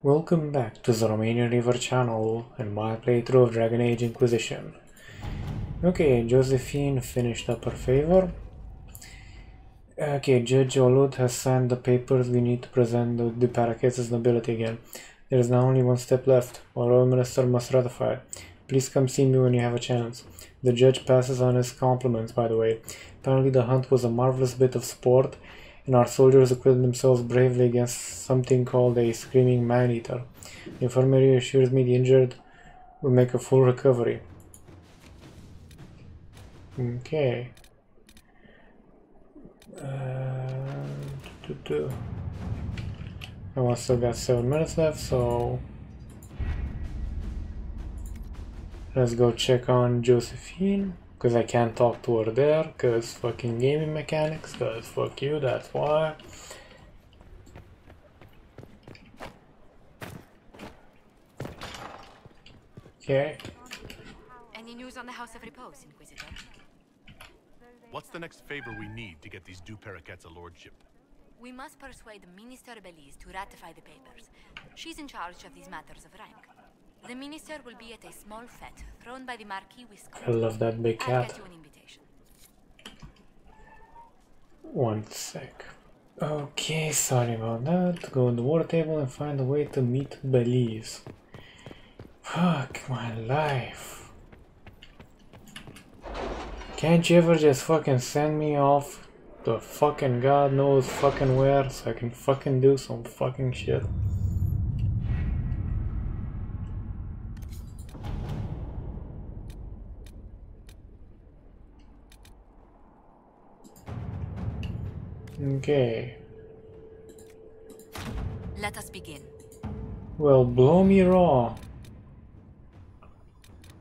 Welcome back to the Romanian Reaver channel and my playthrough of Dragon Age Inquisition. Okay, Josephine finished up her favor. Okay, Judge Olud has signed the papers. We need to present the Parakeets' nobility again. There is now only one step left. Our royal minister must ratify it. Please come see me when you have a chance. The judge passes on his compliments, by the way. Apparently the hunt was a marvelous bit of sport, and our soldiers acquitted themselves bravely against something called a screaming man-eater. The infirmary assures me the injured will make a full recovery. Okay. I still got 7 minutes left, so let's go check on Josephine, because I can't talk to her there, because fucking gaming mechanics, because fuck you, that's why. Okay. Any news on the House of Repose, Inquisitor? What's the next favor we need to get these Parakeets a lordship? We must persuade Minister Belize to ratify the papers. She's in charge of these matters of rank. The minister will be at a small fete thrown by the Marquis Wisconsin. I love that big I'll cat. get you an invitation. One sec. Okay, sorry about that. Go on the war table and find a way to meet Belize. Fuck my life. Can't you ever just fucking send me off to fucking God knows fucking where so I can fucking do some fucking shit? Okay. Let us begin. Well, blow me raw.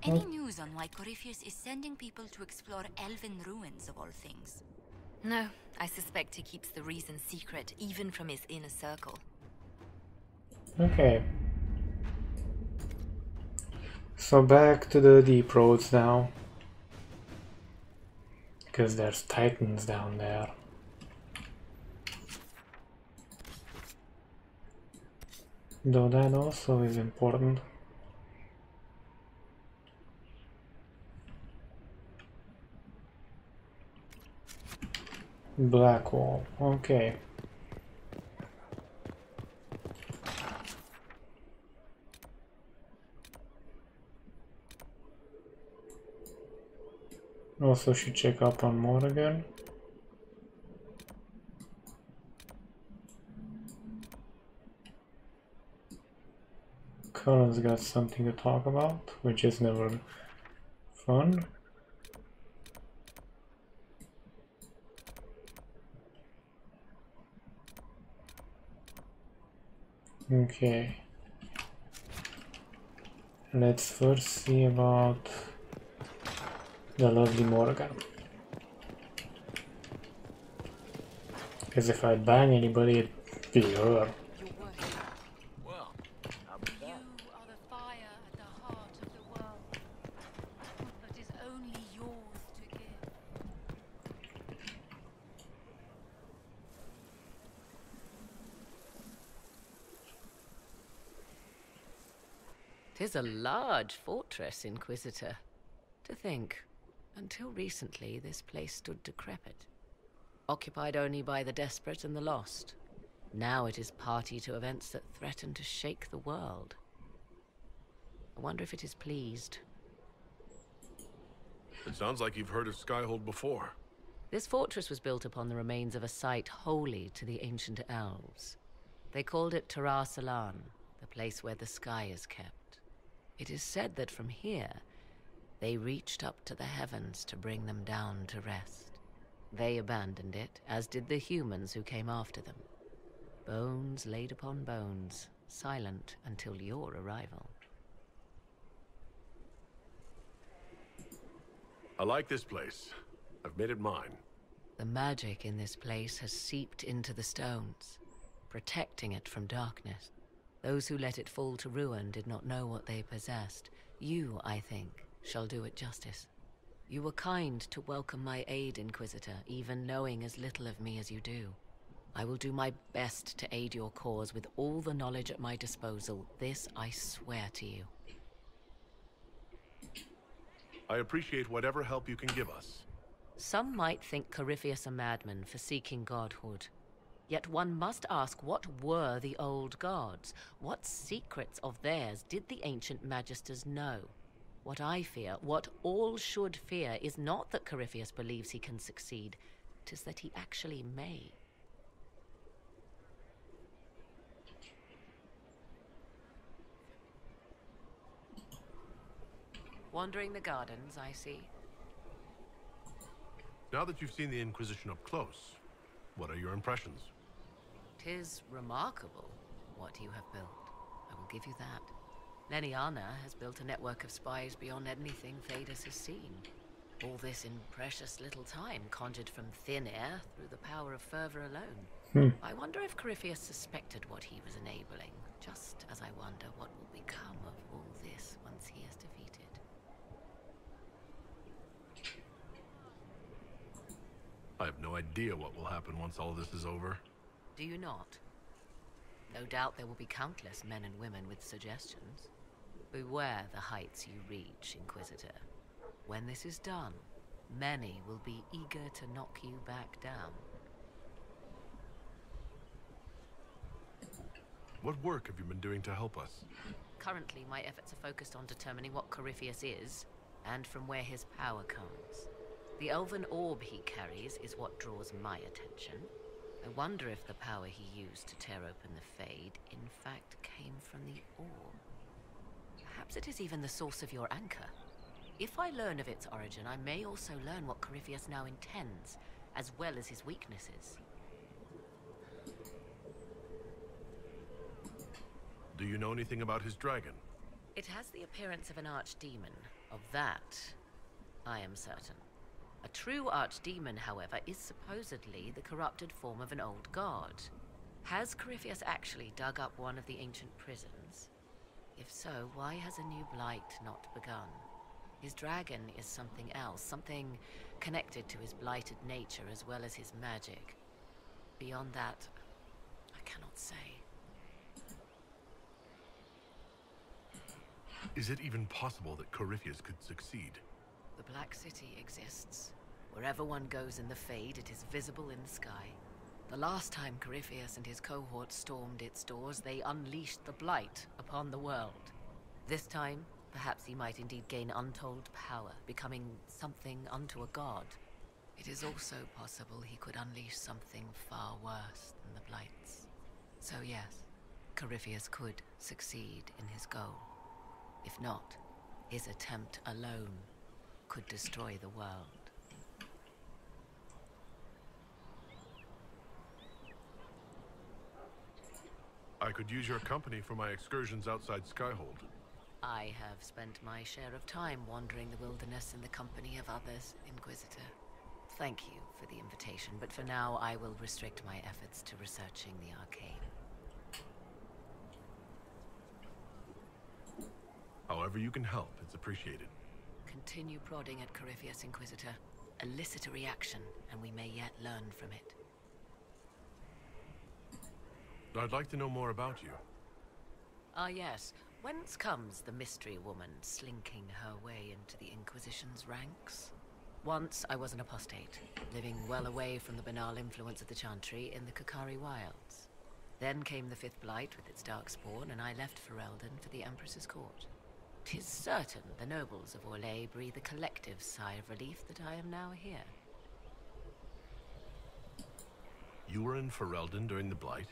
Any news on why Corypheus is sending people to explore elven ruins of all things? No, I suspect he keeps the reason secret even from his inner circle. Okay. So back to the deep roads now. Because there's titans down there. Though that also is important. Black wall, okay. Also should check up on more again. Cullen's got something to talk about, which is never fun. Okay. Let's first see about the lovely Morgan. Because if I bang anybody, it'd be her. Well, how about You are the fire at the heart of the world, that is only yours to give. "'Tis a large fortress, Inquisitor. To think, until recently this place stood decrepit, occupied only by the desperate and the lost. Now it is party to events that threaten to shake the world. I wonder if it is pleased. It sounds like you've heard of Skyhold before. This fortress was built upon the remains of a site holy to the ancient elves. They called it Tara Salan, the place where the sky is kept. It is said that from here, they reached up to the heavens to bring them down to rest. They abandoned it, as did the humans who came after them. Bones laid upon bones, silent until your arrival." I like this place. I've made it mine. The magic in this place has seeped into the stones, protecting it from darkness. Those who let it fall to ruin did not know what they possessed. You, I think, shall do it justice. You were kind to welcome my aid, Inquisitor, even knowing as little of me as you do. I will do my best to aid your cause with all the knowledge at my disposal. This I swear to you. I appreciate whatever help you can give us. Some might think Corypheus a madman for seeking godhood. Yet one must ask, what were the old gods? What secrets of theirs did the ancient magisters know? What I fear, what all should fear, is not that Corypheus believes he can succeed. 'Tis that he actually may. Wandering the gardens, I see. Now that you've seen the Inquisition up close, what are your impressions? 'Tis remarkable what you have built. I will give you that. Leniana has built a network of spies beyond anything Thedas has seen. All this in precious little time, conjured from thin air through the power of fervor alone. I wonder if Corypheus suspected what he was enabling, just as I wonder what will become of all this once he is defeated. I have no idea what will happen once all this is over. Do you not? No doubt there will be countless men and women with suggestions. Beware the heights you reach, Inquisitor. When this is done, many will be eager to knock you back down. What work have you been doing to help us? Currently, my efforts are focused on determining what Corypheus is, and from where his power comes. The elven orb he carries is what draws my attention. I wonder if the power he used to tear open the Fade, in fact, came from the orb. Perhaps it is even the source of your anchor. If I learn of its origin, I may also learn what Corypheus now intends, as well as his weaknesses. Do you know anything about his dragon? It has the appearance of an archdemon. Of that, I am certain. A true archdemon, however, is supposedly the corrupted form of an old god. Has Corypheus actually dug up one of the ancient prisons? If so, why has a new blight not begun? His dragon is something else, something connected to his blighted nature as well as his magic. Beyond that, I cannot say. Is it even possible that Corypheus could succeed? The Black City exists. Wherever one goes in the Fade, it is visible in the sky. The last time Corypheus and his cohort stormed its doors, they unleashed the Blight upon the world. This time, perhaps he might indeed gain untold power, becoming something unto a god. It is also possible he could unleash something far worse than the Blights. So yes, Corypheus could succeed in his goal. If not, his attempt alone could destroy the world. I could use your company for my excursions outside Skyhold. I have spent my share of time wandering the wilderness in the company of others, Inquisitor. Thank you for the invitation, but for now I will restrict my efforts to researching the arcane. However you can help, it's appreciated. Continue prodding at Corypheus, Inquisitor. Elicit a reaction, and we may yet learn from it. I'd like to know more about you. Ah yes, whence comes the mystery woman slinking her way into the Inquisition's ranks? Once I was an apostate, living well away from the banal influence of the Chantry in the Kukari wilds. Then came the Fifth Blight with its darkspawn, and I left Ferelden for the Empress's court. 'Tis certain the nobles of Orlais breathe a collective sigh of relief that I am now here. You were in Ferelden during the Blight?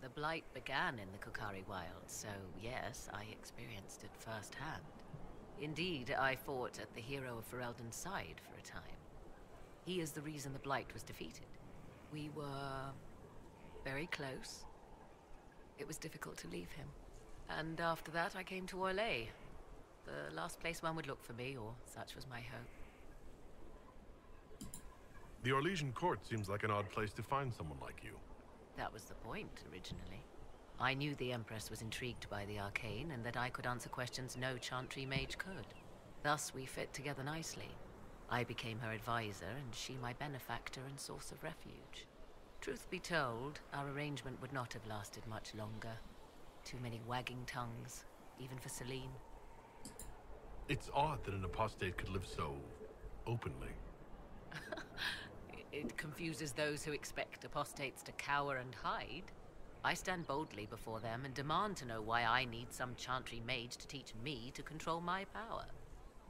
The Blight began in the Kukari wilds, so yes, I experienced it firsthand. Indeed, I fought at the hero of Ferelden's side for a time. He is the reason the Blight was defeated. We were very close. It was difficult to leave him. And after that, I came to Orlais. The last place one would look for me, or such was my hope. The Orlesian court seems like an odd place to find someone like you. That was the point, originally. I knew the Empress was intrigued by the arcane, and that I could answer questions no Chantry mage could. Thus, we fit together nicely. I became her advisor, and she my benefactor and source of refuge. Truth be told, our arrangement would not have lasted much longer. Too many wagging tongues, even for Celine. It's odd that an apostate could live so openly. It confuses those who expect apostates to cower and hide. I stand boldly before them and demand to know why I need some chantry mage to teach me to control my power.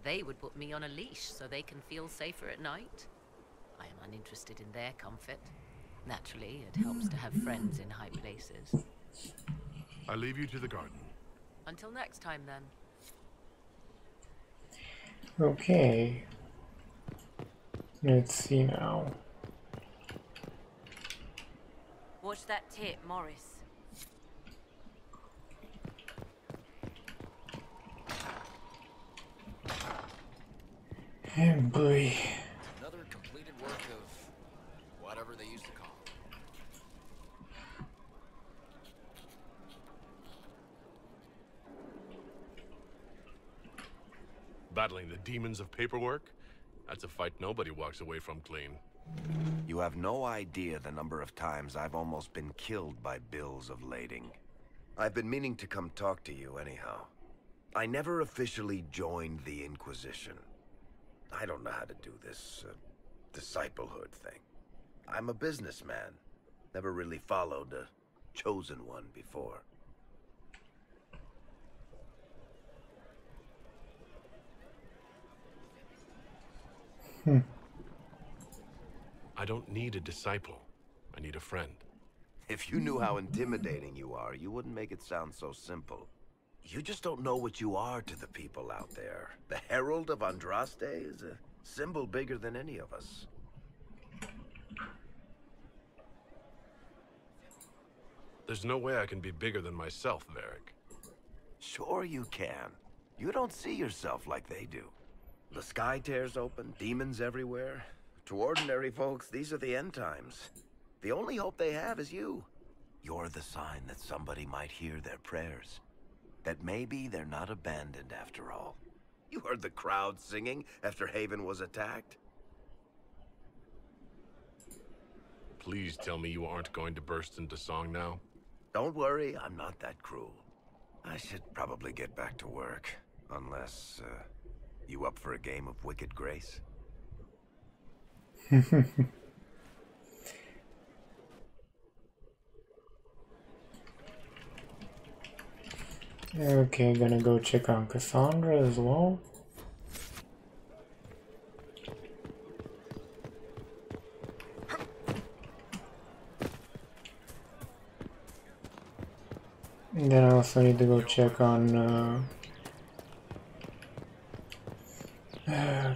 They would put me on a leash so they can feel safer at night. I am uninterested in their comfort. Naturally, it helps to have friends in high places. I leave you to the garden. Until next time, then. Okay. Let's see now. Watch that tip, Morris. Oh boy. Another completed work of whatever they used to call it. Battling the demons of paperwork? That's a fight nobody walks away from clean. You have no idea the number of times I've almost been killed by bills of lading. I've been meaning to come talk to you anyhow. I never officially joined the Inquisition. I don't know how to do this, disciplehood thing. I'm a businessman. Never really followed a chosen one before. I don't need a disciple. I need a friend. If you knew how intimidating you are, you wouldn't make it sound so simple. You just don't know what you are to the people out there. The Herald of Andraste is a symbol bigger than any of us. There's no way I can be bigger than myself, Varric. Sure you can. You don't see yourself like they do. The sky tears open, demons everywhere. To ordinary folks, these are the end times. The only hope they have is you. You're the sign that somebody might hear their prayers. That maybe they're not abandoned after all. You heard the crowd singing after Haven was attacked? Please tell me you aren't going to burst into song now. Don't worry, I'm not that cruel. I should probably get back to work. Unless, you up for a game of Wicked Grace? Okay, gonna go check on Cassandra as well. And then I also need to go check on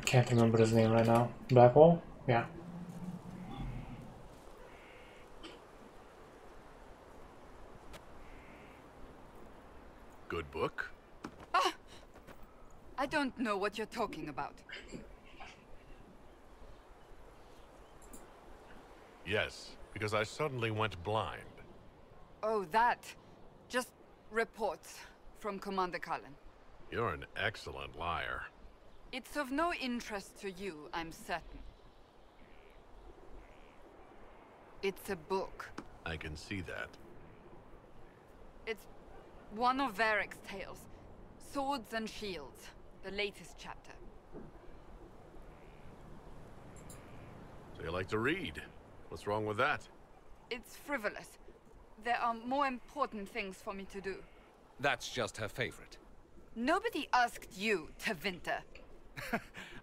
can't remember his name right now. Blackwall? Yeah. Good book? I don't know what you're talking about. Yes, because I suddenly went blind. Oh, that. Just reports from Commander Cullen. You're an excellent liar. It's of no interest to you, I'm certain. It's a book. I can see that. It's one of Varric's tales. Swords and Shields, the latest chapter. So you like to read? What's wrong with that? It's frivolous. There are more important things for me to do. That's just her favorite. Nobody asked you, Tevinter.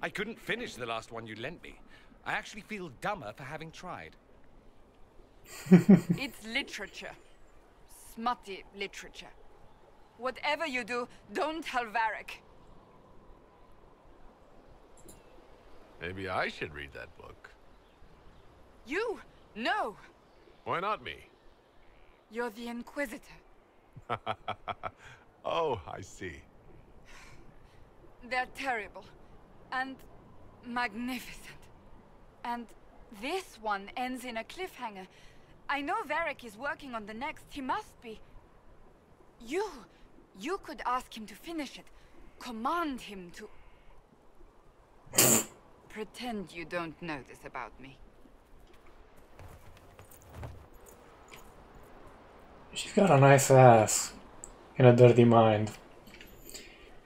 I couldn't finish the last one you lent me. I actually feel dumber for having tried. It's literature. Smutty literature. Whatever you do, don't tell Varric. Maybe I should read that book. You? No! Why not me? You're the Inquisitor. Oh, I see. They're terrible. And magnificent. And this one ends in a cliffhanger. I know Varric is working on the next. He must be. You could ask him to finish it. Command him to... Pretend you don't know this about me. She's got a nice ass and a dirty mind.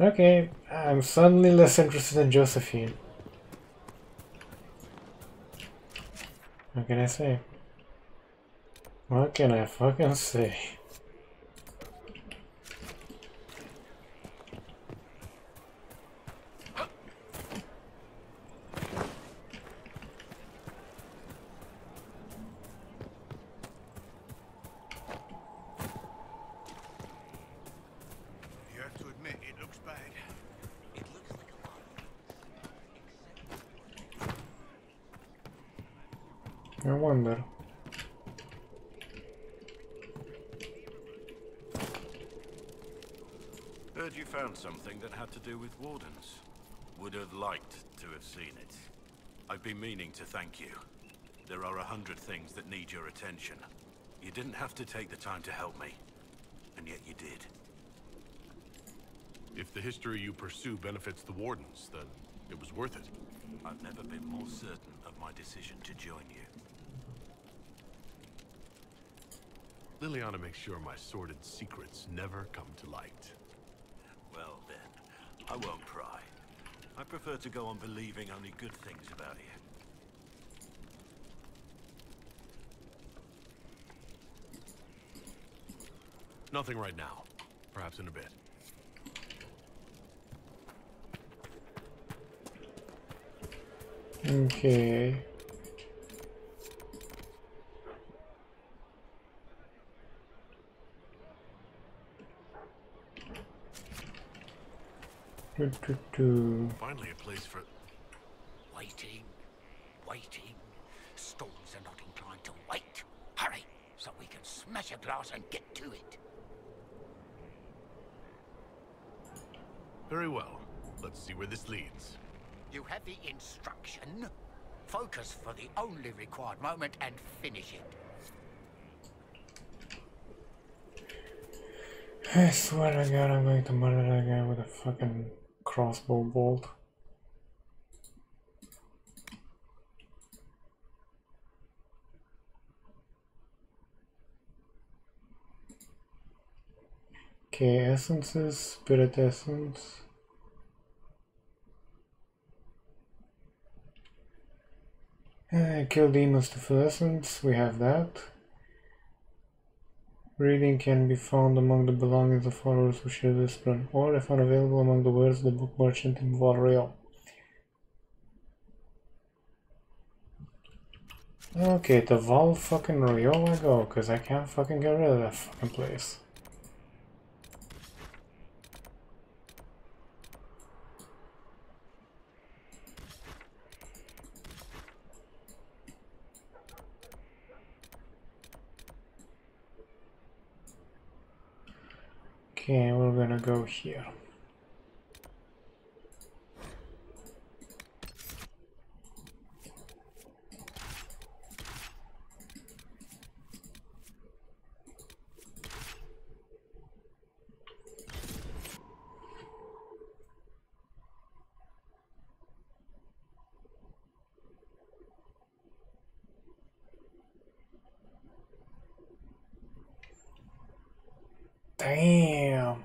Okay, I'm suddenly less interested in Josephine. What can I say? What can I fucking say? You have to admit, it looks bad. It looks like a lot. I wonder. Heard you found something that had to do with wardens. Would have liked to have seen it. I've been meaning to thank you. There are 100 things that need your attention. You didn't have to take the time to help me, and yet you did. If the history you pursue benefits the Wardens, then it was worth it. I've never been more certain of my decision to join you. Liliana makes sure my sordid secrets never come to light. Well then, I won't pry. I prefer to go on believing only good things about you. Nothing right now. Perhaps in a bit. Okay. Finally a place for... Waiting. Storms are not inclined to wait. Hurry, so we can smash a glass and get to it. Very well. Let's see where this leads. You have the instruction. Focus for the only required moment and finish it. I swear to God, I'm going to murder that guy with a fucking crossbow bolt. Okay, essences, spirit essence. Kill demons to fill essence, we have that. Reading can be found among the belongings of followers who share this run, or if unavailable among the wares of the book merchant in Valreal. Okay, to Val fucking Rio I go, cause I can't fucking get rid of that fucking place. Okay, we're gonna go here. Damn.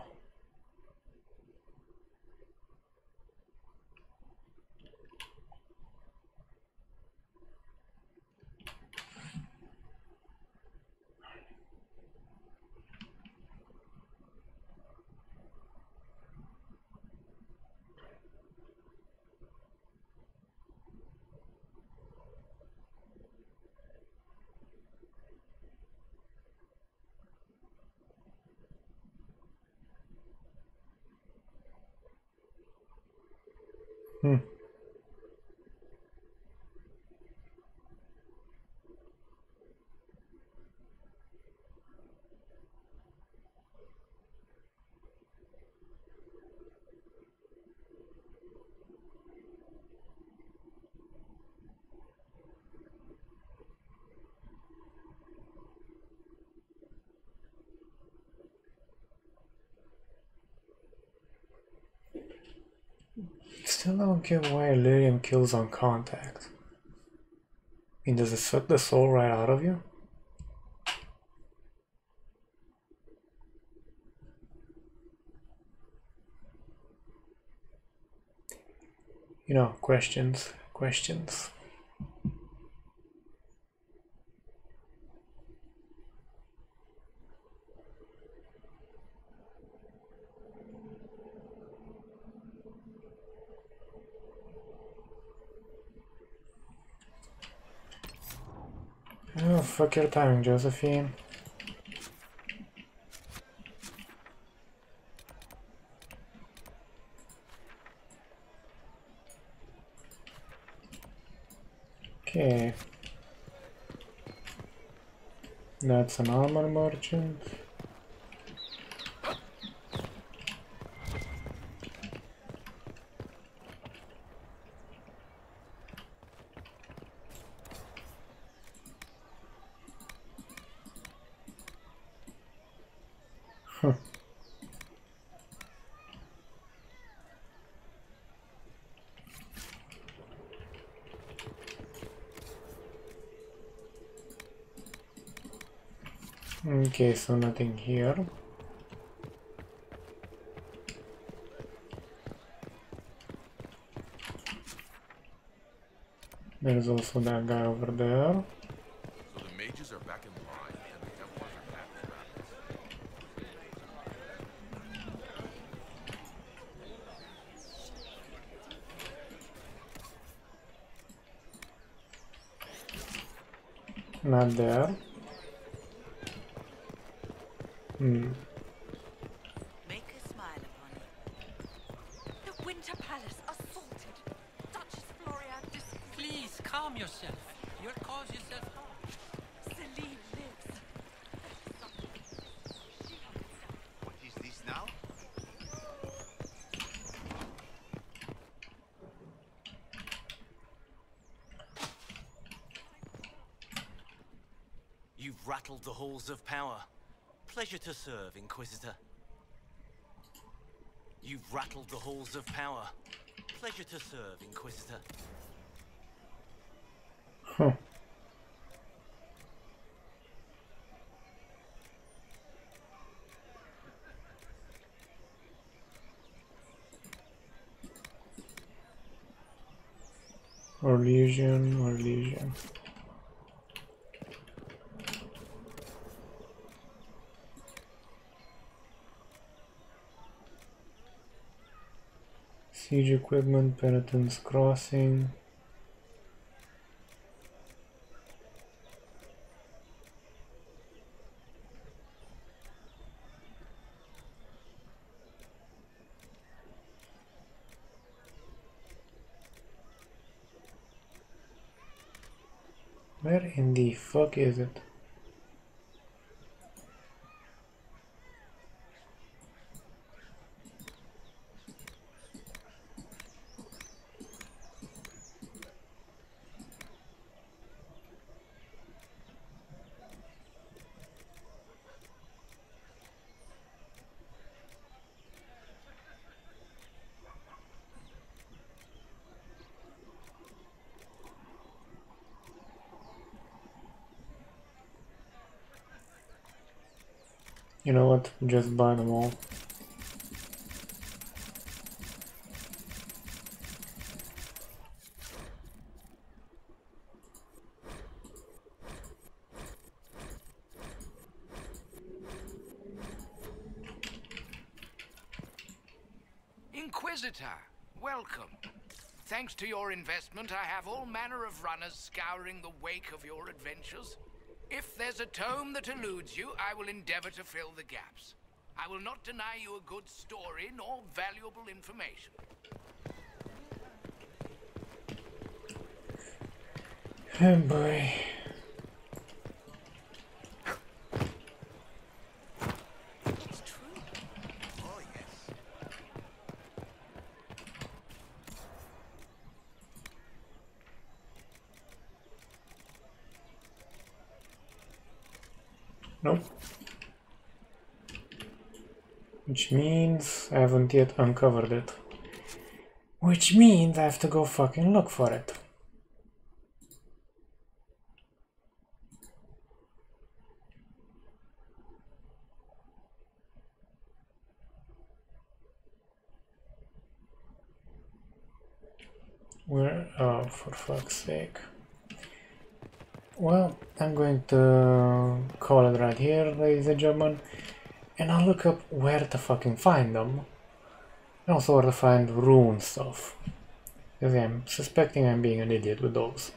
Still don't get why Lyrium kills on contact. I mean, does it suck the soul right out of you? You know, questions. Oh, fuck your timing, Josephine. Okay. That's an armor merchant. Huh. Okay, so nothing here. There's also that guy over there. So the mages are back in line, and the Templars are back to Not there. Make a smile upon it. The Winter Palace assaulted. Duchess Floria Please calm yourself. You'll cause yourself harm. Celine lives. What is this now? You've rattled the halls of power. Pleasure to serve, Inquisitor. You've rattled the halls of power. Pleasure to serve, Inquisitor. Huh. Or Legion. Siege equipment, Penitence Crossing. Where in the fuck is it? You know what? Just buy them all. Inquisitor, welcome. Thanks to your investment, I have all manner of runners scouring the wake of your adventures. If there's a tome that eludes you, I will endeavor to fill the gaps. I will not deny you a good story nor valuable information. Oh boy. It's true. Oh, yes. Nope. Which means I haven't yet uncovered it. Which means I have to go fucking look for it. Where? Oh, for fuck's sake. Well, I'm going to call it right here, ladies and gentlemen, and I'll look up where to fucking find them. And also where to find rune stuff. Because I'm suspecting I'm being an idiot with those.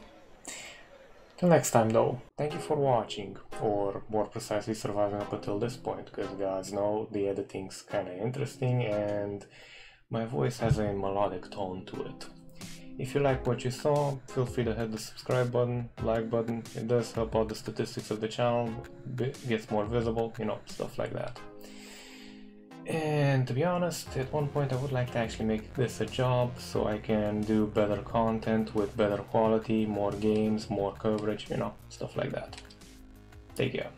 Till next time though, thank you for watching, or more precisely surviving up until this point, because guys know the editing's kinda interesting and my voice has a melodic tone to it. If you like what you saw, feel free to hit the subscribe button, like button, it does help out the statistics of the channel, gets more visible, you know, stuff like that. And to be honest, at one point I would like to actually make this a job so I can do better content with better quality, more games, more coverage, you know, stuff like that. Take care.